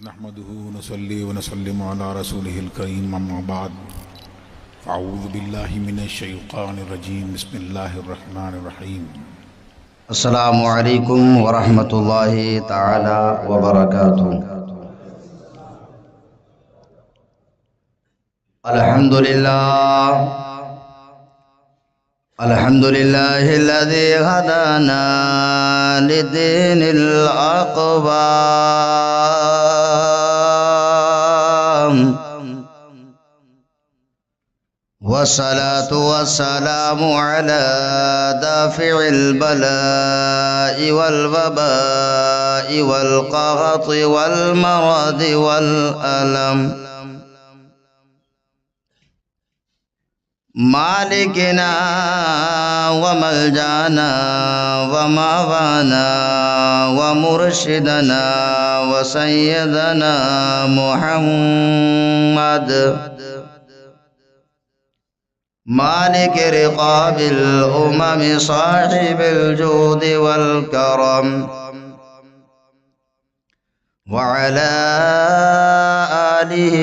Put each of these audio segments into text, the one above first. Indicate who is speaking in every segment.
Speaker 1: نحمده ونصلي ونسلم على رسوله الكريم أما بعد أعوذ بالله من الشيطان الرجيم بسم الله الرحمن الرحيم
Speaker 2: السلام علیکم ورحمۃ اللہ تعالی وبرکاتہ۔ الحمد للہ الذی ہدانا لدین الاقوام والصلاة والسلام على دافع البلاء والوباء والقهط والمرض والألم مالكنا وملجانا وماوانا ومرشدنا وسيدنا محمد مالك رقاب الأمم صاحب الجود والكرم وعلى آله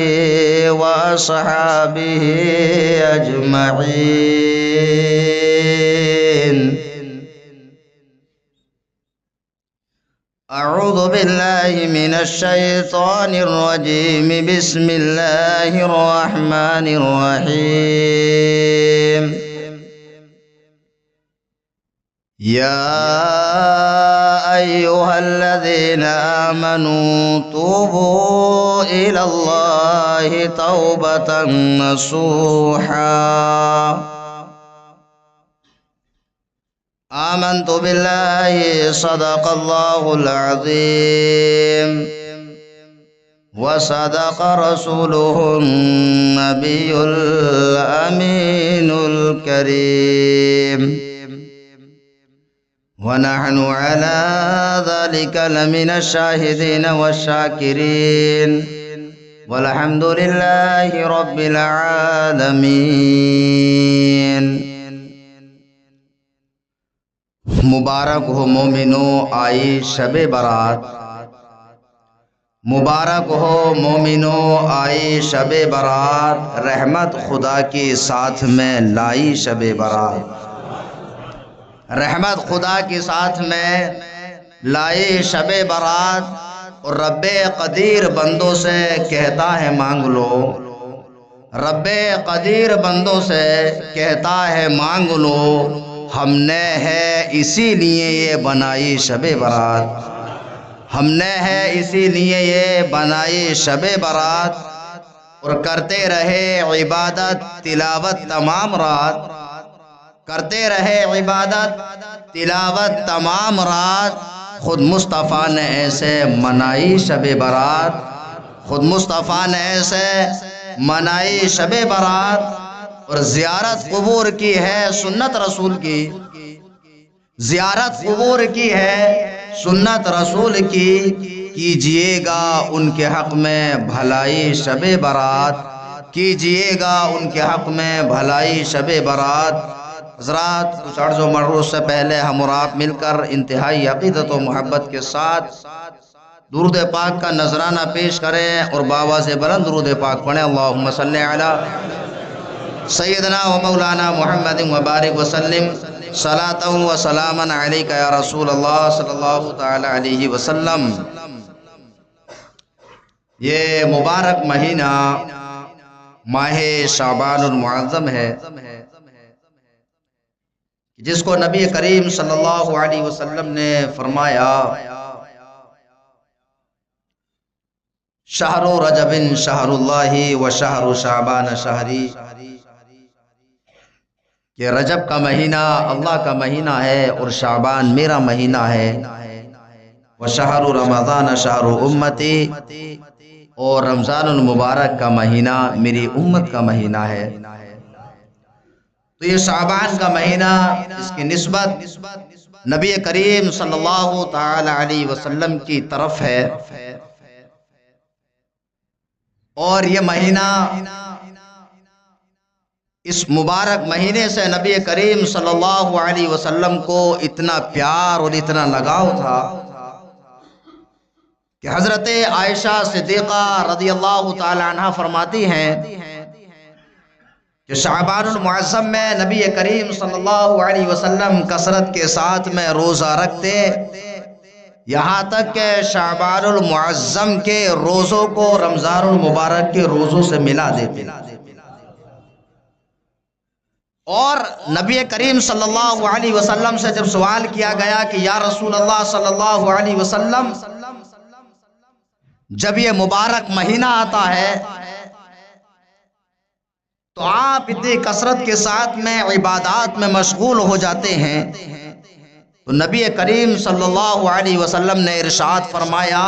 Speaker 2: وأصحابه أجمعين. أعوذ بالله من الشيطان الرجيم بسم الله الرحمن الرحيم. يا أيها الذين آمنوا توبوا إلى الله توبة نصوحا. آمنت بالله صدق الله العظيم وصدق رسوله النبي الأمين الكريم ونحن على ذلك لمن الشاهدين والشاكرين والحمد لله رب العالمين. مبارک ہو مومنو آئی شب برات، مبارک ہو مومنو آئی شب برات، رحمت خدا کی ساتھ میں لائی شب برات، رحمت خدا کے ساتھ میں لائی شب برات. اور رب قدیر بندوں سے کہتا ہے مانگ لو، رب قدیر بندوں سے کہتا ہے مانگ لو، ہم نے ہے اسی لیے یہ بنائی شب برات، ہم نے ہے اسی لیے یہ بنائی شب برات. اور کرتے رہے عبادت تلاوت تمام رات، کرتے رہے عبادت تلاوت تمام رات. خود مصطفیٰ نے ایسے منائی شب برات، خود مصطفیٰ نے ایسے منائی شب برات. اور زیارت قبور کی ہے سنت رسول کی، زیارت قبور کی ہے سنت رسول کی. کیجئے گا ان کے حق میں بھلائی شب برات، کیجئے گا ان کے حق میں بھلائی شب برات. حضرات کچھ عرض و معروض سے پہلے ہم اور آپ مل کر انتہائی عقیدت و محبت کے ساتھ درود پاک کا نذرانہ پیش کریں اور بآواز بلند درود پاک پڑھیں. اللہم صلی علی سیدنا و مولانا محمد وبارک وسلم صلاۃ و سلاما علیک یا رسول اللہ صلی اللہ تعالی علیہ وسلم. یہ مبارک مہینہ ماہ شعبان المعظم ہے، جس کو نبی کریم صلی اللہ علیہ وسلم نے فرمایا شہر رجب شہر اللہ و شہر شعبان شہری، کہ رجب کا مہینہ اللہ کا مہینہ ہے اور شعبان میرا مہینہ ہے. وشہر رمضان شہر امتی، اور رمضان المبارک کا مہینہ میری امت کا مہینہ ہے. تو یہ شعبان کا مہینہ، اس کی نسبت نبی کریم صلی اللہ تعالی علیہ وسلم کی طرف ہے. اور یہ مہینہ، اس مبارک مہینے سے نبی کریم صلی اللہ علیہ وسلم کو اتنا پیار اور اتنا لگاؤ تھا کہ حضرت عائشہ صدیقہ رضی اللہ تعالی عنہ فرماتی ہیں کہ شعبان المعظم میں نبی کریم صلی اللہ علیہ وسلم کثرت کے ساتھ میں روزہ رکھتے، یہاں تک کہ شعبان المعظم کے روزوں کو رمضان المبارک کے روزوں سے ملا دیتے۔ اور نبی کریم صلی اللہ علیہ وسلم سے جب سوال کیا گیا کہ یا رسول اللہ صلی اللہ علیہ وسلم، جب یہ مبارک مہینہ آتا ہے تو آپ اتنی کثرت کے ساتھ میں عبادات میں مشغول ہو جاتے ہیں، تو نبی کریم صلی اللہ علیہ وسلم نے ارشاد فرمایا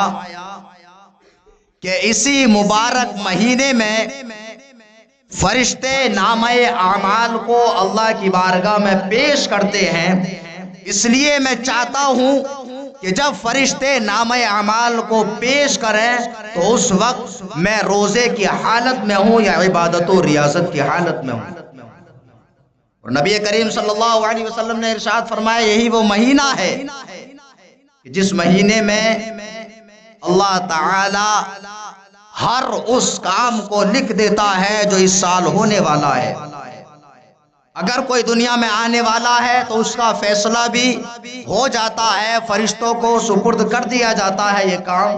Speaker 2: کہ اسی مبارک مہینے میں فرشتے نامہ اعمال کو اللہ کی بارگاہ میں پیش کرتے ہیں، اس لیے میں چاہتا ہوں کہ جب فرشتے نامہ اعمال کو پیش کریں تو اس وقت میں روزے کی حالت میں ہوں یا عبادت و ریاضت کی حالت میں ہوں۔ اور نبی کریم صلی اللہ علیہ وسلم نے ارشاد فرمایا یہی وہ مہینہ ہے کہ جس مہینے میں اللہ تعالی ہر اس کام کو لکھ دیتا ہے جو اس سال ہونے والا ہے۔ اگر کوئی دنیا میں آنے والا ہے تو اس کا فیصلہ بھی ہو جاتا ہے، فرشتوں کو سپرد کر دیا جاتا ہے یہ کام۔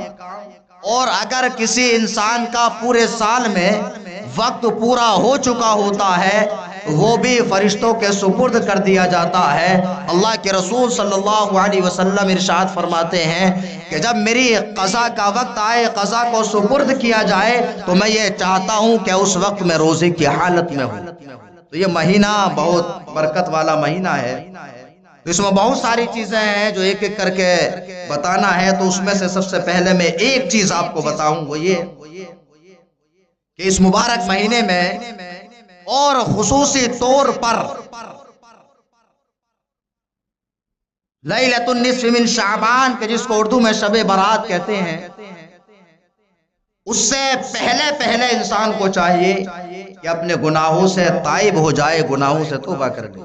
Speaker 2: اور اگر کسی انسان کا پورے سال میں وقت پورا ہو چکا ہوتا ہے وہ بھی فرشتوں کے سپرد کر دیا جاتا ہے۔ اللہ کے رسول صلی اللہ علیہ وسلم ارشاد فرماتے ہیں کہ جب میری قضا کا وقت آئے، قضا کو سپرد کیا جائے، تو میں یہ چاہتا ہوں کہ اس وقت میں روزے کی حالت میں ہوں۔ تو یہ مہینہ بہت برکت والا مہینہ ہے، اس میں بہت ساری چیزیں ہیں جو ایک ایک کر کے بتانا ہے، تو اس میں سے سب سے پہلے میں ایک چیز آپ کو بتاؤں، وہ یہ کہ اس مبارک مہینے میں اور خصوصی طور پر لیلۃ النصف من شعبان کہ جس کو اردو میں شب برات کہتے ہیں، اس سے پہلے انسان کو چاہیے کہ اپنے گناہوں سے تائب ہو جائے، گناہوں سے توبہ کر لے۔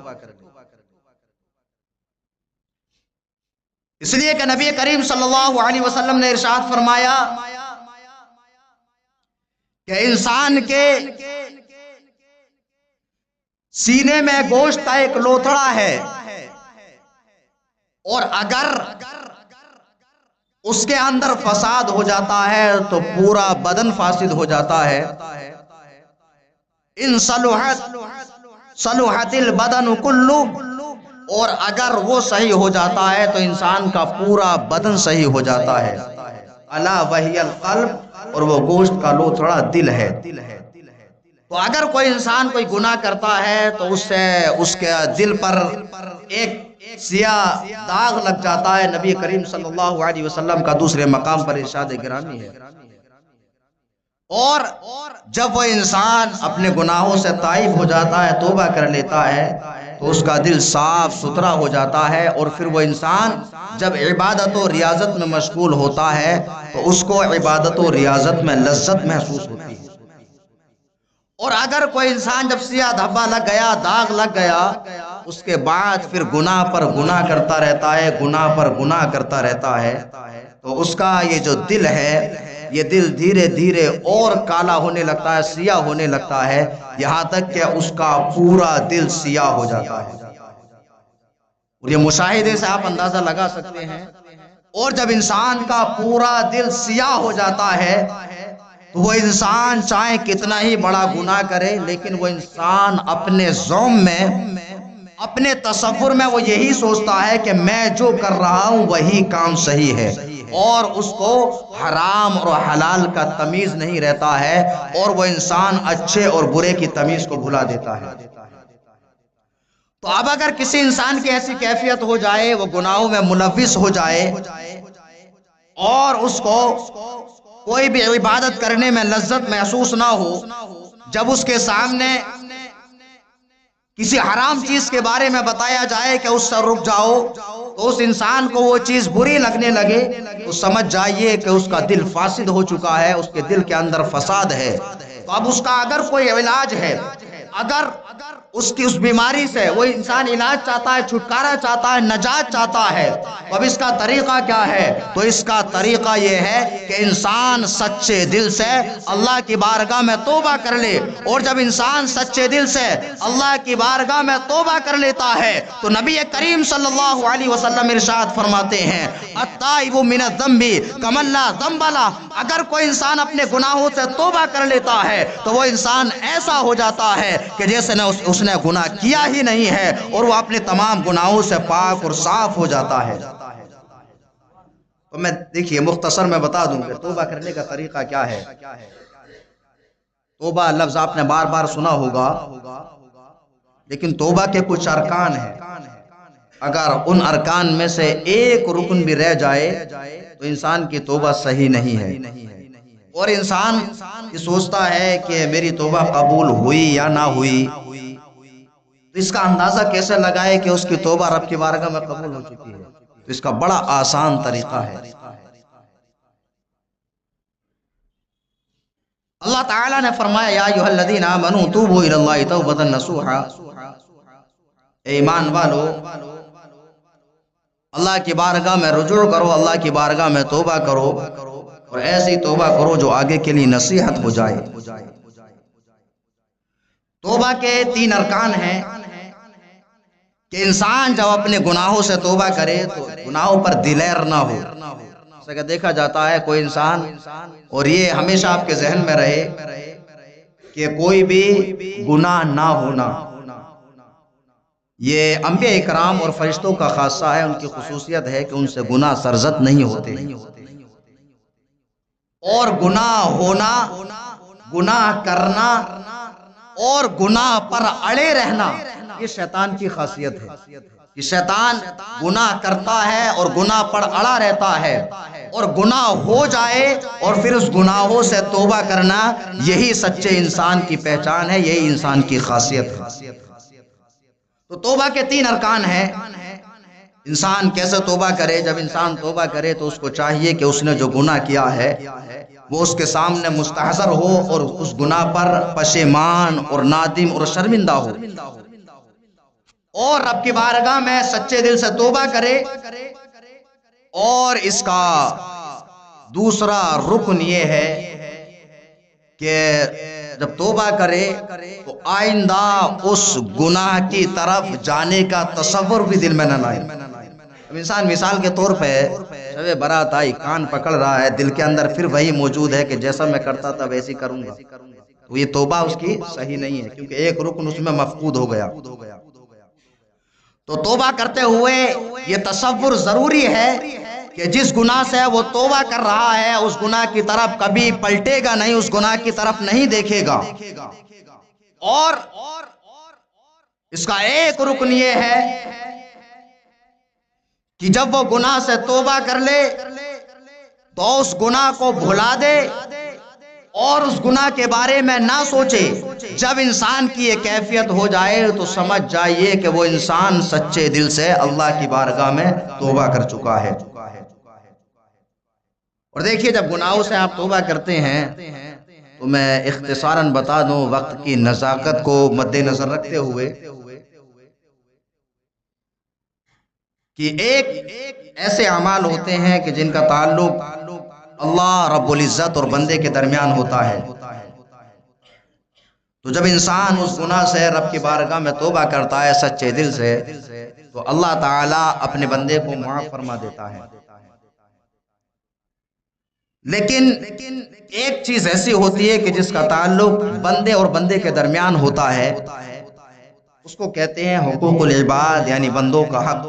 Speaker 2: اس لیے کہ نبی کریم صلی اللہ علیہ وسلم نے ارشاد فرمایا کہ انسان کے سینے میں گوشت کا ایک لوتھڑا ہے، اور اگر اس کے اندر فساد ہو جاتا ہے تو پورا بدن فاسد ہو جاتا ہے۔ ان صلحت البدن کلو، اور اگر وہ صحیح ہو جاتا ہے تو انسان کا پورا بدن صحیح ہو جاتا ہے۔ الا وہی القلب، اور وہ گوشت کا لوتھڑا دل ہے۔ تو اگر کوئی انسان کوئی گناہ کرتا ہے تو اس سے اس کے دل پر ایک سیاہ داغ لگ جاتا ہے۔ نبی کریم صلی اللہ علیہ وسلم کا دوسرے مقام پر ارشاد گرامی ہے، اور جب وہ انسان اپنے گناہوں سے تائب ہو جاتا ہے، توبہ کر لیتا ہے، تو اس کا دل صاف ستھرا ہو جاتا ہے، اور پھر وہ انسان جب عبادت و ریاضت میں مشغول ہوتا ہے تو اس کو عبادت و ریاضت میں لذت محسوس ہوتی ہے۔ اور اگر کوئی انسان جب سیاہ دھبا لگ گیا، داغ لگ گیا، اس کے بعد پھر گناہ پر گناہ کرتا رہتا ہے، گناہ پر گناہ کرتا رہتا ہے، تو اس کا یہ جو دل ہے، یہ دل دھیرے دھیرے اور کالا ہونے لگتا ہے، سیاہ ہونے لگتا ہے، یہاں تک کہ اس کا پورا دل سیاہ ہو جاتا ہے۔ اور یہ مشاہدے سے آپ اندازہ لگا سکتے ہیں۔ اور جب انسان کا پورا دل سیاہ ہو جاتا ہے تو وہ انسان چاہے کتنا ہی بڑا گناہ کرے، لیکن وہ انسان اپنے ذوم میں، اپنے تصور میں وہ یہی سوچتا ہے کہ میں جو کر رہا ہوں وہی کام صحیح ہے، اور اس کو حرام اور حلال کا تمیز نہیں رہتا ہے، اور وہ انسان اچھے اور برے کی تمیز کو بھلا دیتا ہے۔ تو اب اگر کسی انسان کی ایسی کیفیت ہو جائے، وہ گناہوں میں ملوث ہو جائے، اور اس کو کوئی بھی عبادت کرنے میں لذت محسوس نہ ہو، جب اس کے سامنے کسی حرام چیز کے بارے میں بتایا جائے کہ اس سے رک جاؤ، تو اس انسان کو وہ چیز بری لگنے لگے، تو سمجھ جائیے کہ اس کا دل فاسد ہو چکا ہے، اس کے دل کے اندر فساد ہے۔ تو اب اس کا اگر کوئی علاج ہے، اگر اس کی اس بیماری سے وہ انسان علاج چاہتا ہے، چھٹکارا چاہتا ہے، نجات چاہتا ہے، تو اب اس کا طریقہ کیا ہے؟ تو اس کا طریقہ یہ ہے کہ انسان سچے دل سے اللہ کی بارگاہ میں توبہ کر لے، اور جب انسان سچے دل سے اللہ کی بارگاہ میں توبہ کر لیتا ہے تو نبی کریم صلی اللہ علیہ وسلم ارشاد فرماتے ہیں التائب من الذنب کمن لا ذنب لہ، اگر کوئی انسان اپنے گناہوں سے توبہ کر لیتا ہے تو وہ انسان ایسا ہو جاتا ہے کہ جیسے اس نے گناہ کیا ہی نہیں ہے، اور وہ اپنے تمام گناہوں سے پاک اور صاف ہو جاتا ہے۔ تو میں دیکھیے مختصر میں بتا دوں کہ توبہ کرنے کا طریقہ کیا ہے۔ توبہ لفظ آپ نے بار بار سنا ہوگا، لیکن توبہ کے کچھ ارکان ہیں، اگر ان ارکان میں سے ایک رکن بھی رہ جائے تو انسان کی توبہ صحیح نہیں ہے، اور انسان یہ سوچتا ہے کہ میری توبہ قبول ہوئی یا نہ ہوئی، تو اس کا اندازہ کیسے لگائے کہ اس کی توبہ رب کی بارگاہ میں قبول ہو چکی ہے؟ تو اس کا بڑا آسان طریقہ ہے۔ اللہ تعالیٰ نے فرمایا یا ایھا الذین آمنوا توبوا الی اللہ توبۃ نصوحا، اے ایمان والو اللہ کی بارگاہ میں رجوع کرو، اللہ کی بارگاہ میں توبہ کرو، اور ایسی توبہ کرو جو آگے کے لیے نصیحت ہو جائے۔ توبہ کے 3 ارکان ہیں کہ انسان جب اپنے گناہوں سے توبہ کرے تو گناہوں پر دلیر نہ ہو۔ جیسا کہ دیکھا جاتا ہے کوئی انسان، اور یہ ہمیشہ آپ کے ذہن میں رہے کہ کوئی بھی گناہ نہ ہونا یہ انبیاء اکرام اور فرشتوں کا خاصہ ہے، ان کی خصوصیت ہے کہ ان سے گناہ سرزد نہیں ہوتے، اور گناہ ہونا، گناہ کرنا اور گناہ پر اڑے رہنا یہ شیطان کی خاصیت ہے کہ شیطان گناہ کرتا ہے اور گناہ پر اڑا رہتا ہے، اور گناہ ہو جائے اور پھر اس گناہوں سے توبہ کرنا، یہی سچے انسان کی پہچان ہے، یہی انسان کی خاصیت ہے۔ تو توبہ کے 3 ارکان ہیں۔ انسان کیسے توبہ کرے؟ جب انسان توبہ کرے تو اس کو چاہیے کہ اس نے جو گناہ کیا ہے وہ اس کے سامنے مستحضر ہو، اور اس گناہ پر پشیمان اور نادم اور شرمندہ ہو، اور رب کی بارگاہ میں سچے دل سے توبہ کرے۔ اور اس کا دوسرا رکن یہ ہے کہ جب توبہ کرے تو آئندہ اس گناہ کی طرف جانے کا تصور بھی دل میں نہ لائے۔ اب انسان مثال کے طور پہ شب برات آئی، کان پکڑ رہا ہے، دل کے اندر پھر وہی موجود ہے کہ جیسا میں کرتا تھا ویسی کروں گا، تو یہ توبہ اس کی صحیح نہیں ہے، کیونکہ ایک رکن اس میں مفقود ہو گیا۔ تو توبہ کرتے ہوئے یہ تصور ضروری ہے کہ جس گناہ سے وہ توبہ کر رہا ہے اس گناہ کی طرف کبھی پلٹے گا نہیں، اس گناہ کی طرف نہیں دیکھے گا۔ اور اس کا ایک رکن یہ ہے کہ جب وہ گناہ سے توبہ کر لے تو اس گناہ کو بھلا دے اور اس گناہ کے بارے میں نہ سوچے۔ جب انسان کی یہ کیفیت ہو جائے تو سمجھ جائیے کہ وہ انسان سچے دل سے اللہ کی بارگاہ میں توبہ کر چکا ہے۔ اور دیکھیے جب گناہوں سے آپ توبہ کرتے ہیں تو میں اختصاراً بتا دوں وقت کی نزاکت کو مد نظر رکھتے ہوئے کہ ایک ایسے اعمال ہوتے ہیں کہ جن کا تعلق اللہ رب العزت اور بندے کے درمیان ہوتا ہے۔ تو جب انسان اس گناہ سے رب کی بارگاہ میں توبہ کرتا ہے سچے دل سے تو اللہ تعالیٰ اپنے بندے کو معاف فرما دیتا ہے۔ لیکن ایک چیز ایسی ہوتی ہے کہ جس کا تعلق بندے اور بندے کے درمیان ہوتا ہے، اس کو کہتے ہیں حقوق العباد، یعنی بندوں کا حق۔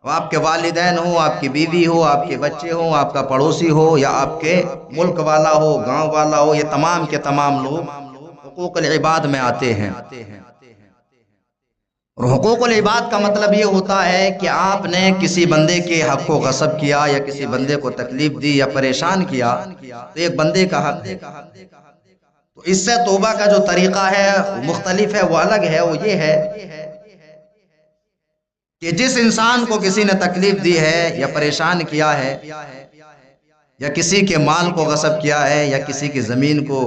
Speaker 2: آپ کے والدین ہو، آپ کی بیوی ہو، آپ کے بچے ہو، آپ کا پڑوسی ہو، یا آپ کے ملک والا ہو، گاؤں والا ہو، یہ تمام کے تمام لوگ حقوق العباد میں آتے ہیں۔ اور حقوق العباد کا مطلب یہ ہوتا ہے کہ آپ نے کسی بندے کے حق کو غصب کیا یا کسی بندے کو تکلیف دی یا پریشان کیا تو ایک بندے کا حق ہے۔ تو اس سے توبہ کا جو طریقہ ہے مختلف ہے، وہ الگ ہے۔ وہ یہ ہے کہ جس انسان کو کسی نے تکلیف دی ہے یا پریشان کیا ہے یا کسی کے مال کو غصب کیا ہے یا کسی کی زمین کو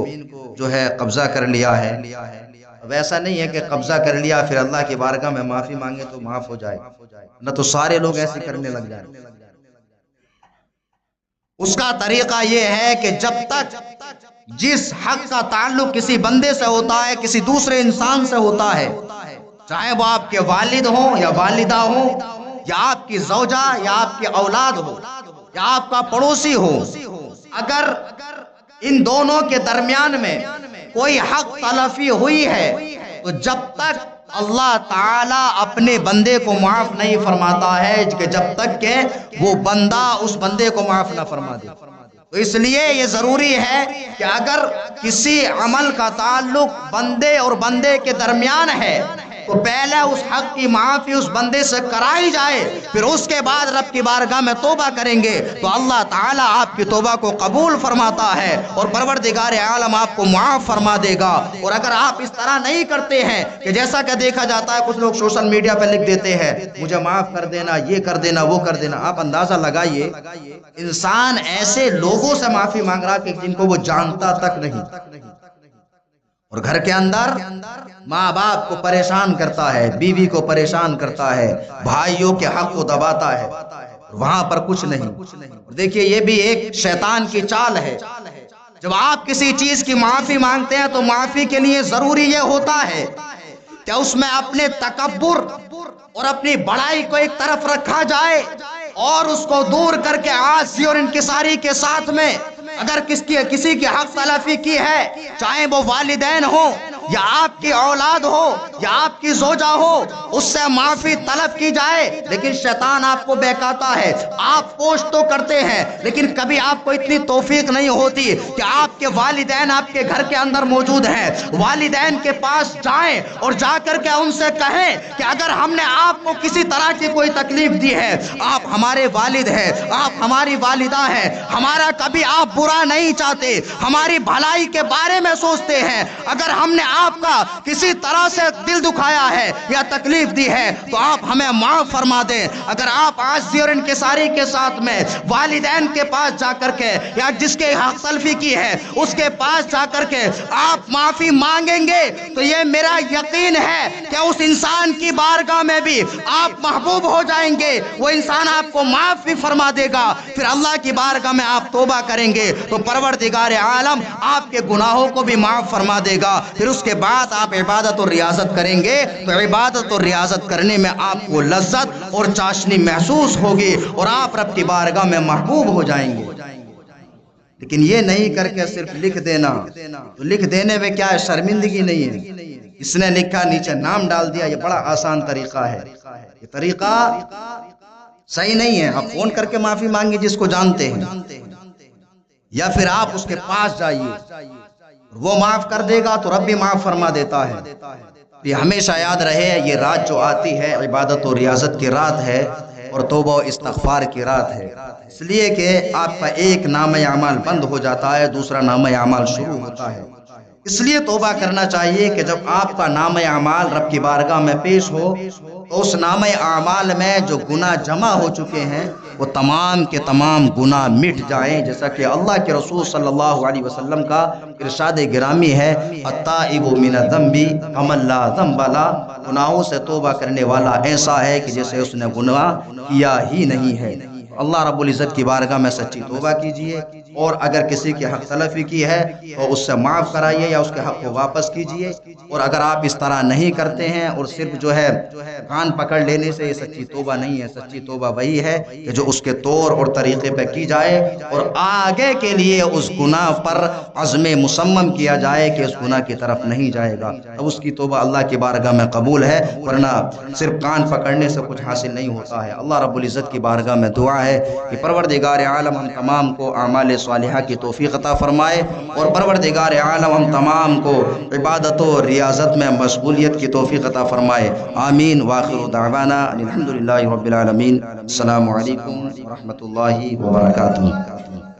Speaker 2: جو ہے قبضہ کر لیا ہے، اب ایسا نہیں ہے کہ قبضہ کر لیا پھر اللہ کی بارگاہ میں معافی مانگے تو معاف ہو جائے، نہ تو سارے لوگ ایسے کرنے لگ جائیں۔ اس کا طریقہ یہ ہے کہ جب تک جس حق کا تعلق کسی بندے سے ہوتا ہے، کسی دوسرے انسان سے ہوتا ہے، چاہے وہ آپ کے والد ہوں یا والدہ ہوں یا آپ کی زوجہ یا آپ کی اولاد ہو یا آپ کا پڑوسی ہو، اگر ان دونوں کے درمیان میں کوئی حق تلفی ہوئی ہے تو جب تک اللہ تعالیٰ اپنے بندے کو معاف نہیں فرماتا ہے کہ جب تک کہ وہ بندہ اس بندے کو معاف نہ فرما دے۔ تو اس لیے یہ ضروری ہے کہ اگر کسی عمل کا تعلق بندے اور بندے کے درمیان ہے تو پہلے اس حق کی معافی اس بندے سے کرائی جائے، پھر اس کے بعد رب کی بارگاہ میں توبہ کریں گے تو اللہ تعالیٰ آپ کی توبہ کو قبول فرماتا ہے اور پروردگار عالم آپ کو معاف فرما دے گا۔ اور اگر آپ اس طرح نہیں کرتے ہیں کہ جیسا کہ دیکھا جاتا ہے کچھ لوگ سوشل میڈیا پہ لکھ دیتے ہیں مجھے معاف کر دینا، یہ کر دینا، وہ کر دینا، آپ اندازہ لگائیے انسان ایسے لوگوں سے معافی مانگ رہا کہ جن کو وہ جانتا تک نہیں، اور گھر کے اندر ماں باپ کو پریشان کرتا ہے، بیوی کو پریشان کرتا ہے، بھائیوں کے حق کو دباتا ہے، وہاں پر کچھ نہیں۔ دیکھیے یہ بھی ایک شیطان کی چال ہے۔ جب آپ کسی چیز کی معافی مانگتے ہیں تو معافی کے لیے ضروری یہ ہوتا ہے کہ اس میں اپنے تکبر اور اپنی بڑائی کو ایک طرف رکھا جائے اور اس کو دور کر کے عاجزی اور انکساری کے ساتھ میں اگر کسی کی حق تلفی کی ہے، چاہے وہ والدین ہو یا آپ کی اولاد ہو یا آپ کی زوجہ ہو، اس سے معافی طلب کی جائے۔ لیکن شیطان آپ کو بہکاتا ہے، آپ کوشش تو کرتے ہیں لیکن کبھی آپ کو اتنی توفیق نہیں ہوتی کہ آپ کے والدین آپ کے گھر کے اندر موجود ہیں، والدین کے پاس جائیں اور جا کر کے ان سے کہیں کہ اگر ہم نے آپ کو کسی طرح کی کوئی تکلیف دی ہے، آپ ہمارے والد ہیں، آپ ہماری والدہ ہیں، ہمارا کبھی آپ برا نہیں چاہتے، ہماری بھلائی کے بارے میں سوچتے ہیں، اگر ہم نے آپ کا کسی طرح سے دل دکھایا ہے یا تکلیف دی ہے تو آپ ہمیں معاف فرما دیں۔ اگر آپ عاجزی اور انکساری کے ساتھ میں والدین کے پاس جا کر کے یا جس کے حق تلفی کی ہے اس کے پاس جا کر کے آپ معافی مانگیں گے تو یہ میرا یقین ہے کہ اس انسان کی بارگاہ میں بھی آپ محبوب ہو جائیں گے، وہ انسان آپ کو معاف بھی فرما دے گا۔ پھر اللہ کی بارگاہ میں آپ توبہ کریں گے تو پروردگار عالم آپ کے گناہوں کو بھی معاف فرما دے گا۔ پھر اس کے بعد آپ عبادت اور ریاضت کریں گے تو عبادت اور ریاضت کرنے میں آپ کو لذت اور چاشنی محسوس ہوگی اور آپ رب کی بارگاہ میں محبوب ہو جائیں گے۔ لیکن یہ نہیں کر کے صرف لکھ دینا، تو لکھ دینے میں کیا ہے، شرمندگی نہیں ہے، اس نے لکھا نیچے نام ڈال دیا، یہ بڑا آسان طریقہ ہے، یہ طریقہ صحیح نہیں ہے۔ آپ فون کر کے معافی مانگے جس کو جانتے ہیں، یا پھر آپ اس کے پاس جائیے، وہ معاف کر دے گا تو رب بھی معاف فرما دیتا ہے۔ یہ ہمیشہ یاد رہے، یہ رات جو آتی ہے عبادت و ریاضت کی رات ہے اور توبہ و استغفار کی رات ہے، اس لیے کہ آپ کا ایک نامہ اعمال بند ہو جاتا ہے، دوسرا نامہ اعمال شروع ہوتا ہے۔ اس لیے توبہ کرنا چاہیے کہ جب آپ کا نامہ اعمال رب کی بارگاہ میں پیش ہو تو اس نامہ اعمال میں جو گناہ جمع ہو چکے ہیں وہ تمام کے تمام گناہ مٹ جائیں، جیسا کہ اللہ کے رسول صلی اللہ علیہ وسلم کا ارشاد گرامی ہے، التائب من الذنب کمن لا ذنب لہ، گناہوں سے توبہ کرنے والا ایسا ہے کہ جیسے اس نے گناہ کیا ہی نہیں ہے۔ اللہ رب العزت کی بارگاہ میں سچی توبہ کیجئے، اور اگر کسی کی حق تلفی کی ہے تو اس سے معاف کرائیے یا اس کے حق کو واپس کیجئے۔ اور اگر آپ اس طرح نہیں کرتے ہیں اور صرف جو ہے کان پکڑ لینے سے، یہ سچی توبہ نہیں ہے۔ سچی توبہ وہی ہے کہ جو اس کے طور اور طریقے پہ کی جائے اور آگے کے لیے اس گناہ پر عزم مصمم کیا جائے کہ اس گناہ کی طرف نہیں جائے گا، اب اس کی توبہ اللہ کی بارگاہ میں قبول ہے، ورنہ صرف کان پکڑنے سے کچھ حاصل نہیں ہوتا ہے۔ اللہ رب العزت کی بارگاہ میں دعا ہے کہ پروردگار عالم ہم تمام کو اعمال صالحہ کی توفیق عطا فرمائے، اور پروردگار عالم ہم تمام کو عبادت و ریاضت میں مشغولیت کی توفیق عطا فرمائے، آمین۔ وآخر دعوانا الحمدللہ رب العالمین۔ السلام علیکم ورحمۃ اللہ وبرکاتہ۔